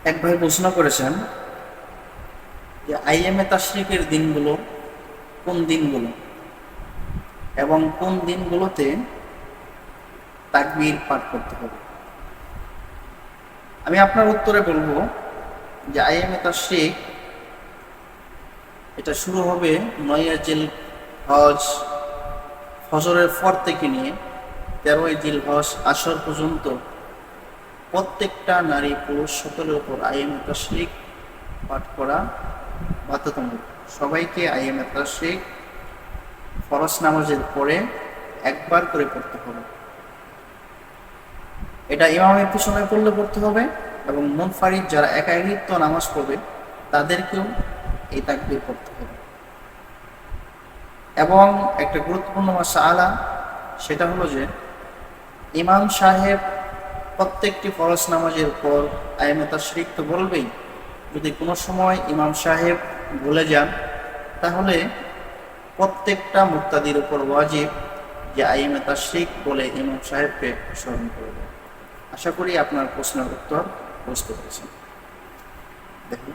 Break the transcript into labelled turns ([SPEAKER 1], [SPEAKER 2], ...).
[SPEAKER 1] এক ভাই প্রশ্ন করেছেন যে আইএমএ তাশরিকের দিনগুলো কোন দিনগুলো এবং কোন দিনগুলোতে তাকবীর পাঠ করতে হবে। আমি আপনার উত্তরে বলবো যে আইএমএ তাশরিক এটা শুরু হবে 9 জিল হজ ফজরের পর থেকে নিয়ে 13 জিল হজ আসর পর্যন্ত প্রত্যেকটা নারী পুরুষ সকলের উপর আইএমএ তাশরিক পাঠ করা বাধ্যতামূলক। সবাইকে আইএমএ তাশরিক ফরজ নামাজের পরে একবার করে পড়তে হবে। এটা ইমামের পিছনে পড়তে হবে এবং মুনফারিদ যারা একাকিত্ব নামাজ পড়বে তাদেরকেও এই তাকবীর পড়তে হবে। এবং একটা গুরুত্বপূর্ণ মাসআলা সেটা হলো যে ইমাম সাহেব প্রত্যেকটি ফরজ নামাজের পর আইএমএ তাশরিক তো বলবেই, যদি কোনো সময় ইমাম সাহেব ভুলে যান তাহলে প্রত্যেকটা মুক্তাদির উপর ওয়াজিব যে আইএমএ তাশরিক বলে ইমাম সাহেবকে স্মরণ করবে। আশা করি আপনার প্রশ্নের উত্তর বুঝতে পেরেছেন। দেখুন